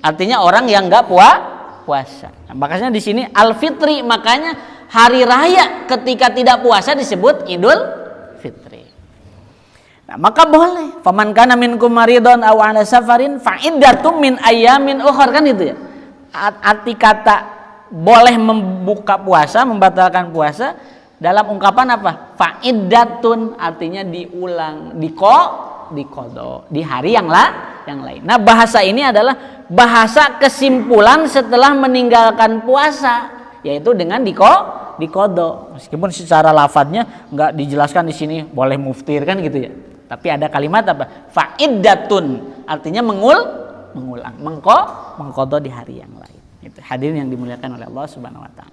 artinya orang yang enggak puasa. Nah, makanya di sini al-fitri, makanya hari raya ketika tidak puasa disebut Idul Fitri. Nah, maka boleh. Faman kana minkum maridun aw ala safarin fa iddatum min ayyamin ukhra, kan itu ya. Arti kata boleh membuka puasa, membatalkan puasa dalam ungkapan apa? Fa iddatun artinya diulang, diqada di hari yang lain. Nah, bahasa ini adalah bahasa kesimpulan setelah meninggalkan puasa, yaitu dengan diqada. Meskipun secara lafadznya enggak dijelaskan di sini boleh muftir kan gitu ya. Tapi ada kalimat apa? Fa'iddatun artinya mengulang, mengqada di hari yang lain. Itu hadirin yang dimuliakan oleh Allah Subhanahu wa taala.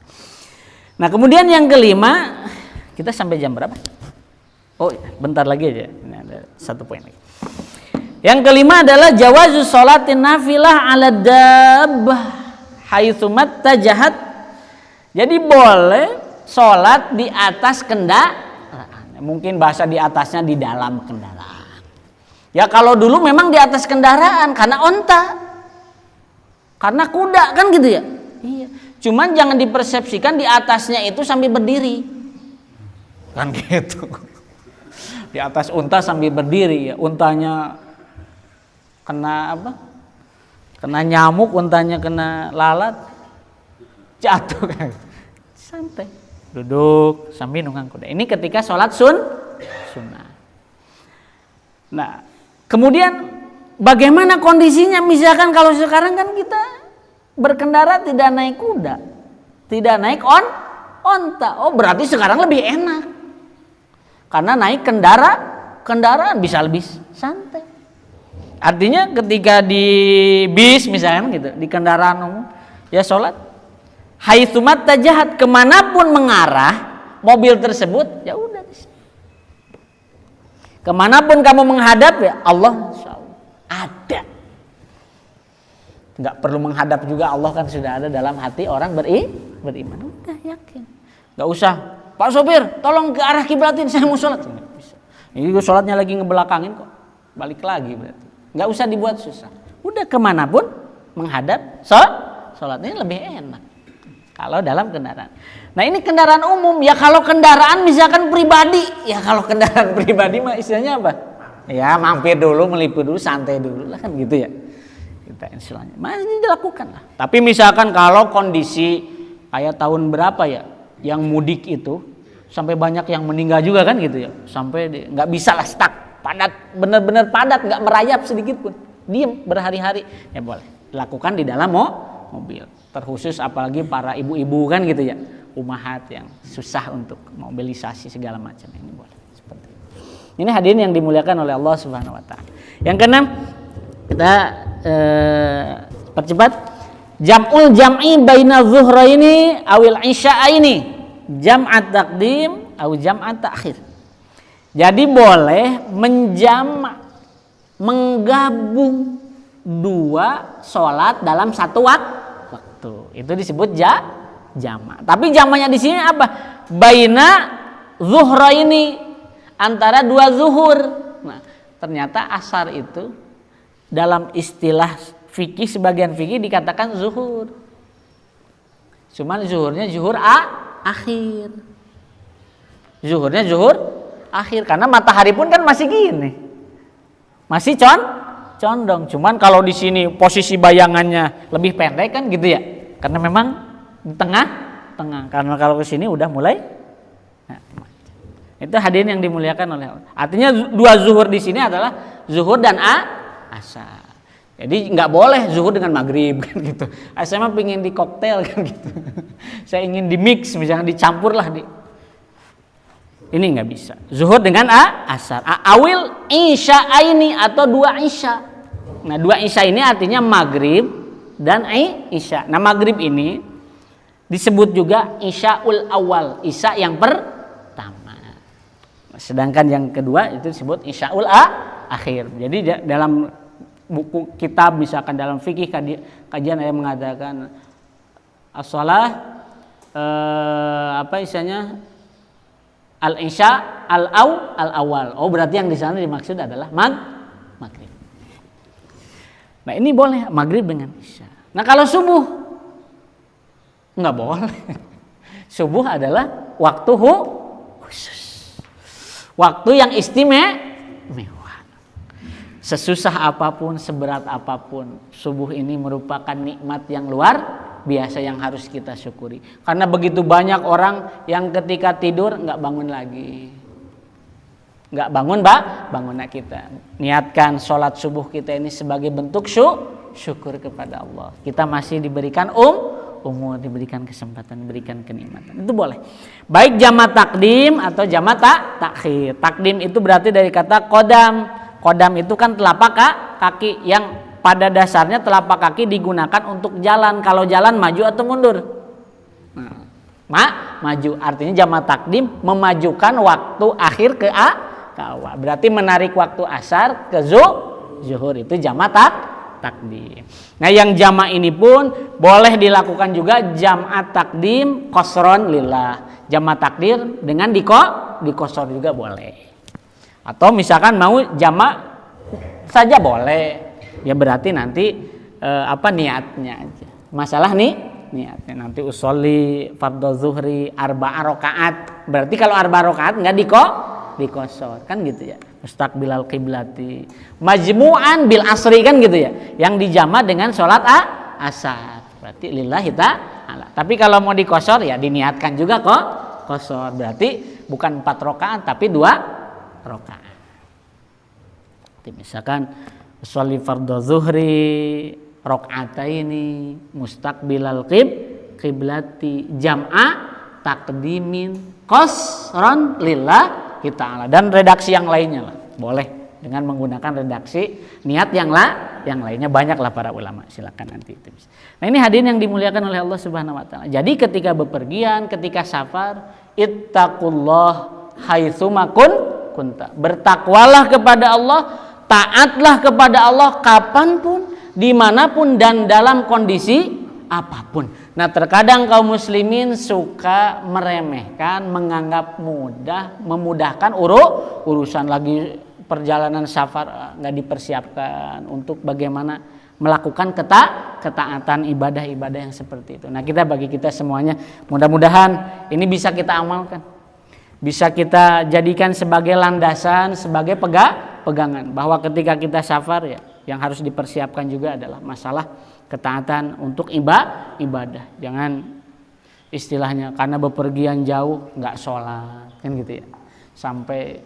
Nah, kemudian yang kelima, kita sampai jam berapa? Oh, bentar lagi aja. Ini ada satu poin lagi. Yang kelima adalah jawazu sholatin nafilah ala dabbah haitsu mattajahat. Jadi boleh sholat di atas kendaraan. Mungkin bahasa di atasnya di dalam kendaraan. Ya kalau dulu memang di atas kendaraan karena onta. Karena kuda kan gitu ya. Iya. Cuman jangan dipersepsikan di atasnya itu sambil berdiri. Kan gitu. Di atas unta sambil berdiri ya. Untanya kena apa? Kena nyamuk, untanya kena lalat. Jatuh kan. Santai. Duduk sambil nunggang kuda. Ini ketika sholat sunnah. Nah, kemudian bagaimana kondisinya? Misalkan kalau sekarang kan kita berkendara tidak naik kuda, tidak naik onta. Oh, berarti sekarang lebih enak. Karena naik kendaraan bisa lebih santai. Artinya ketika di bis misalkan gitu, di kendaraan umum, ya sholat haitsu mattajahat, kemanapun mengarah mobil tersebut, ya udah. Kemanapun kamu menghadap ya Allah ada. Nggak perlu menghadap juga, Allah kan sudah ada dalam hati orang beriman. Udah yakin. Nggak usah, Pak sopir tolong ke arah kiblatin, saya mau sholat. Nggak bisa. Ini gue sholatnya lagi ngebelakangin kok, balik lagi berarti. Nggak usah dibuat susah. Udah kemanapun menghadap, sholatnya lebih enak. Kalau dalam kendaraan. Nah ini kendaraan umum. Ya kalau kendaraan misalkan pribadi, ya kalau kendaraan pribadi mah istilahnya apa? Ya mampir dulu, melipir dulu, santai dulu lah kan gitu ya. Kita istilahnya masih dilakukan lah. Tapi misalkan kalau kondisi kayak tahun berapa ya, yang mudik itu sampai banyak yang meninggal juga kan gitu ya, sampai nggak bisa lah stuck, padat, bener-bener padat, nggak merayap sedikit pun, diem berhari-hari, ya boleh dilakukan di dalam mobil. Terkhusus apalagi para ibu-ibu kan gitu ya, umahat yang susah untuk mobilisasi segala macam, ini boleh seperti itu. Ini hadirin yang dimuliakan oleh Allah Subhanahu Wa Taala. Yang keenam, kita percepat, jam'ul jam'i baina zuhraini awil isya'aini, jam'at taqdim atau jam'at ta'khir. Jadi boleh menggabung dua sholat dalam satu waktu. Itu disebut jamak. Tapi jamaknya di sini apa? Baina zuhraini, antara dua zuhur. Nah, ternyata asar itu dalam istilah fikih, sebagian fikih dikatakan zuhur. Cuman zuhurnya zuhur akhir. Zuhurnya zuhur akhir karena matahari pun kan masih gini. Masih condong. Cuman kalau di sini posisi bayangannya lebih pendek kan gitu ya. Karena memang di tengah. Karena kalau ke sini udah mulai. Nah, itu hadirin yang dimuliakan oleh Allah. Artinya dua zuhur di sini adalah zuhur dan asar. Jadi nggak boleh zuhur dengan maghrib kan gitu. Saya mah pengen di koktail kan gitu. Saya ingin di mix, misalnya dicampur lah di. Ini nggak bisa. Zuhur dengan asar. Awil isya'aini atau dua isya. Nah dua isya ini artinya maghrib dan isya. Nah maghrib ini disebut juga isya'ul awal, isya yang pertama. Sedangkan yang kedua itu disebut isya'ul akhir. Jadi dalam buku kitab misalkan dalam fikih kajian ada yang mengatakan as-shalah apa istilahnya al-isya al-awal. Oh berarti yang di sana dimaksud adalah maghrib. Nah ini boleh maghrib dengan isya. Nah kalau subuh nggak boleh. Subuh adalah waktu khusus, waktu yang istimewa. Sesusah apapun, seberat apapun, subuh ini merupakan nikmat yang luar biasa yang harus kita syukuri. Karena begitu banyak orang yang ketika tidur nggak bangun lagi, nggak bangunlah kita. Niatkan sholat subuh kita ini sebagai bentuk syukur kepada Allah. Kita masih diberikan umur, diberikan kesempatan, diberikan kenikmatan. Itu boleh. Baik jamak takdim atau jamak takhir. Takdim itu berarti dari kata qadam. Qadam itu kan telapak kaki, yang pada dasarnya telapak kaki digunakan untuk jalan. Kalau jalan maju atau mundur. Nah, maju. Artinya jamak takdim memajukan waktu akhir ke awal. Berarti menarik waktu asar ke zuhur itu jamak takdim. Nah, yang jamak ini pun boleh dilakukan juga jamak takdim qasron lillah. Jamak takdim dengan dikosor juga boleh. Atau misalkan mau jamak saja boleh. Ya berarti nanti niatnya aja. Masalah niatnya nanti usolli fardhu zuhri arba'a rakaat. Berarti kalau arba'a rakaat enggak dikosor kan gitu ya. Mustaqbilal qiblati. Majmu'an bil asri kan gitu ya. Yang dijama dengan sholat asar. Berarti lillahi ta'ala. Tapi kalau mau dikosor ya diniatkan juga kosor. Berarti bukan 4 rakaat tapi 2 rakaat. Misalkan sholli fardhu zuhri rakaataini mustaqbilal qiblati jam'a taqdimin qasran lillahi ta'ala, dan redaksi yang lainnya lah boleh dengan menggunakan redaksi niat yang lainnya, banyaklah para ulama, silakan nanti itu. Nah, ini hadirin yang dimuliakan oleh Allah Subhanahu wa taala. Jadi ketika bepergian, ketika safar, ittaqullah haitsuma kunta. Bertakwalah kepada Allah, taatlah kepada Allah kapanpun, dimanapun, dan dalam kondisi apapun. Nah, terkadang kaum muslimin suka meremehkan, menganggap memudahkan urusan lagi perjalanan safar, nggak dipersiapkan untuk bagaimana melakukan ketaatan ibadah-ibadah yang seperti itu. Nah, bagi kita semuanya mudah-mudahan ini bisa kita amalkan, bisa kita jadikan sebagai landasan, sebagai pegangan bahwa ketika kita safar ya yang harus dipersiapkan juga adalah masalah ketaatan untuk ibadah. Jangan istilahnya karena bepergian jauh nggak sholat kan gitu ya, sampai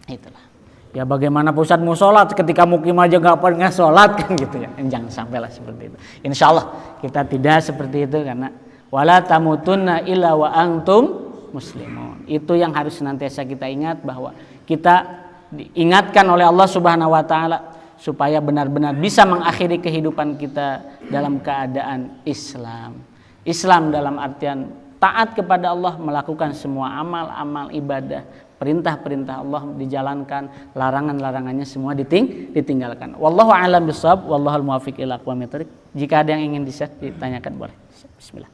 itulah ya bagaimana pusat mau sholat ketika mukim aja nggak pernah sholat kan gitu ya. Jangan sampailah seperti itu. Insya Allah kita tidak seperti itu, karena wala tamutunna illa wa antum muslimun. Itu yang harus senantiasa kita ingat, bahwa kita diingatkan oleh Allah Subhanahu wa taala supaya benar-benar bisa mengakhiri kehidupan kita dalam keadaan Islam. Islam dalam artian taat kepada Allah, melakukan semua amal-amal ibadah, perintah-perintah Allah dijalankan, larangan-larangannya semua ditinggalkan. Wallahu a'lam bishawab, wallahul muwaffiq ila aqwamit thoriq. Jika ada yang ingin ditanyakan boleh. Bismillah.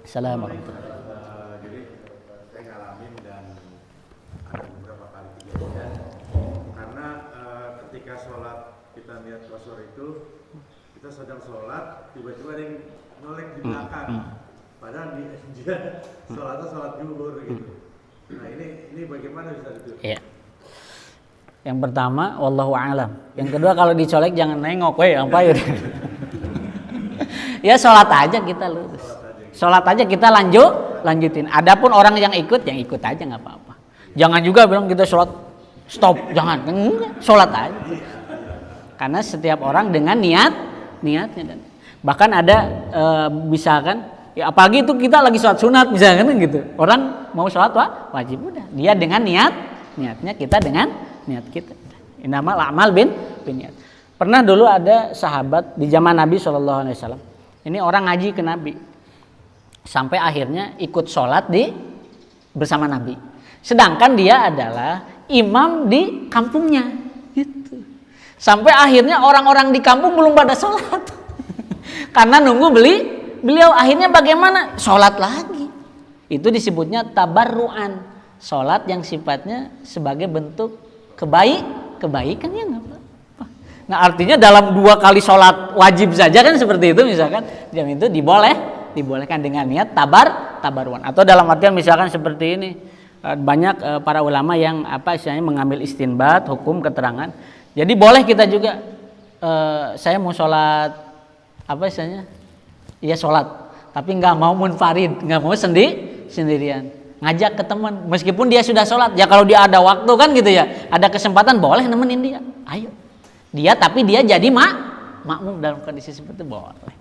Assalamualaikum warahmatullahi wabarakatuh. Jadi saya ngalamin dan ada beberapa kali kejadian, karena ketika sholat kita niat qasar itu, kita sedang sholat, tiba-tiba ada yang nolek di belakang, padahal dia sholatnya sholat zuhur gitu. Nah, ini bagaimana bisa itu? Iya. Yang pertama, wallahu a'lam. Yang kedua, kalau dicolek jangan nengok, ngapain? Ya sholat aja kita lurus. Sholat aja kita lanjutin. Adapun orang yang ikut aja nggak apa-apa. Jangan juga bilang kita sholat stop, jangan. Enggak, sholat aja. Karena setiap orang dengan niatnya, dan bahkan ada misalkan ya apalagi itu kita lagi sholat sunat misalkan gitu. Orang mau sholat wajib, udah dia dengan niatnya, kita dengan niat kita. Innamal a'mal bin niat. Pernah dulu ada sahabat di zaman Nabi SAW. Ini orang ngaji ke Nabi. Sampai akhirnya ikut sholat bersama Nabi. Sedangkan dia adalah imam di kampungnya, gitu. Sampai akhirnya orang-orang di kampung belum pada sholat, karena nunggu beliau. Akhirnya bagaimana? Sholat lagi. Itu disebutnya tabarruan, sholat yang sifatnya sebagai bentuk kebaikan ya nggak apa-apa. Nah, artinya dalam 2 kali sholat wajib saja kan seperti itu misalkan, jam itu dibolehkan dengan niat tabarruan. Atau dalam artian misalkan seperti ini, banyak para ulama yang istilahnya mengambil istinbat hukum keterangan. Jadi boleh kita juga saya mau sholat istilahnya ya sholat, tapi nggak mau munfarid, nggak mau sendirian, ngajak ke teman meskipun dia sudah sholat ya, kalau dia ada waktu kan gitu ya, ada kesempatan boleh nemenin dia, ayo dia, tapi dia jadi makmum dalam kondisi seperti itu boleh.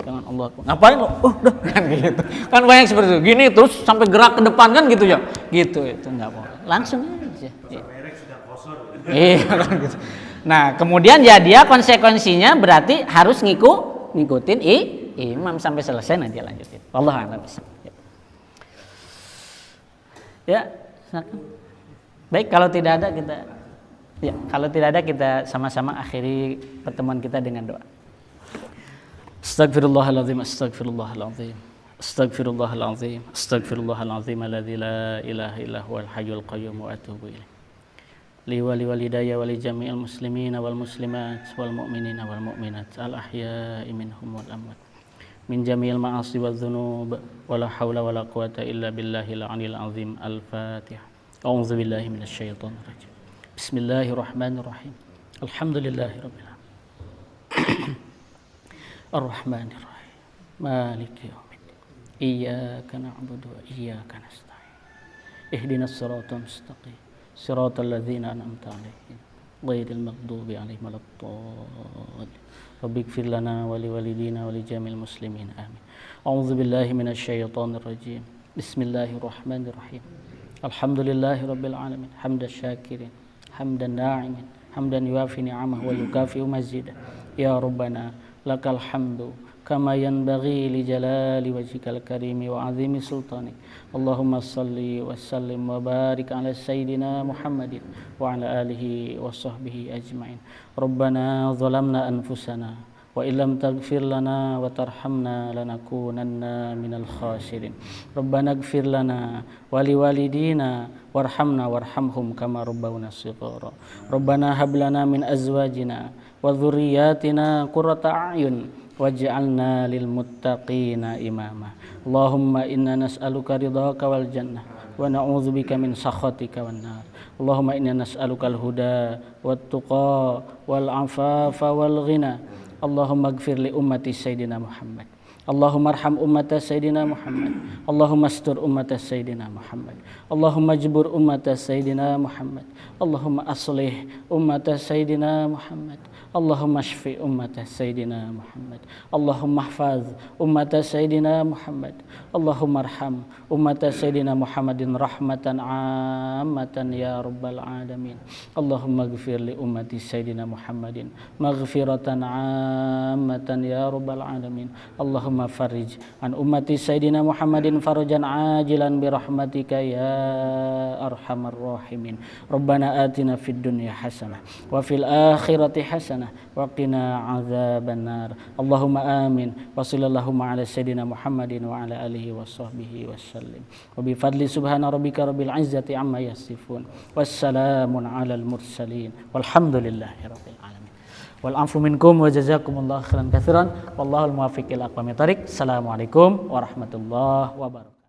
Jangan Allah ngapain lo? Udah kan gitu. Kan banyak seperti itu. Gini terus sampai gerak ke depan kan gitu ya. Gitu itu enggak boleh. Langsung aja. Iya kan gitu. Nah, kemudian ya dia konsekuensinya berarti harus ngikutin imam sampai selesai nanti lanjutin. Wallahu a'lam bishawab. Ya, silakan. Baik, kalau tidak ada kita sama-sama akhiri pertemuan kita dengan doa. Astaghfirullahaladzim, astaghfirullahaladzim, astaghfirullahaladzim, astaghfirullahaladzim alladzi la ilaha illa huwal hayyul qayyum wa atubu ilaih. Li wa li walidayya wa li jami'il muslimina wal muslimat wal mu'minina wal mu'minat al ahya'i minhum wal amwat min jami'il ma'asi wal dhunub wa la hawla wa la quwata illa billahil 'aliyyil 'azim. Al-Fatihah. A'udzu billahi minasy syaithanir rajim. Bismillahirrahmanirrahim. Alhamdulillahirabbil alamin. Ar-Rahmanir Rahim. Maliki yaumiddin. Iyyaka na'budu wa iyyaka nasta'in. Ihdinas siratal mustaqim. Siratal ladzina an'amta 'alaihim ghairil maghdubi 'alaihim waladdallin. Rabbighfir lana wa liwalidina wa lijamil muslimin. Amin. A'udzu billahi minasy syaithanir rajim. Bismillahirrahmanirrahim. Alhamdulillahirabbil alamin. Hamdan syakirin, hamdan na'imin, hamdan yuafi ni'amahu wa yukafi'u mazidah. Ya Rabbana lakal hamdu kama yanbaghi li jalali wajhikal karimi wa 'azimi sultanik. Allahumma salli wa sallim wa barik ala sayyidina Muhammadin wa ala alihi wa sahbihi ajma'in. Rabbana zalamna anfusana wa illam taghfir lana wa tarhamna lanakunanna minal khasirin. Rabbana ighfir lana wa liwalidina warhamna warhamhum kama rabbawna shighara. Rabbana hab lana min azwajina wa dhurriyyatina qurrata a'yun waj'alna lil muttaqina imama. Allahumma inna nas'aluka ridhaka wal jannah wa na'udzubika min sakhatika wan nar. Allahumma inna nas'aluka al huda wat tuqa wal afafa wal ghina. Allahumma ighfir li ummati sayyidina Muhammad. Allahumma arham ummata sayyidina Muhammad. Allahumma astur ummata sayyidina Muhammad. Allahumma jbur ummata sayyidina Muhammad. Allahumma aslih ummata sayyidina Muhammad. Allahumma shfi ummata sayyidina Muhammad. Allahumma hfaz ummata sayyidina Muhammad. Allahumma arham ummata sayyidina Muhammadin rahmatan ammatan ya rabbal alamin. Allahumma ighfir li ummati sayyidina Muhammadin maghfiratan ammatan ya rabbal alamin. Allahumma farij an ummati sayyidina Muhammadin farajan ajilan bi rahmatika ya arhamar rahimin. Rabbana atina fid dunya hasanah wa fil akhirati hasanah wa qina adzaban nar. Allahumma amin. Wa sallallahu ala sayyidina Muhammadin wa ala alihi wa sahbihi wasallim. Wa bi fadli subhana rabbika rabbil izzati amma yasifun. Wassalamun alal mursalin. Walhamdulillahi rabbil alamin. Wal afu minkum wa jazakumullahu khairan katsiran. Wallahul muwaffiq ila aqwamit thoriq. Assalamualaikum warahmatullahi wabarakatuh.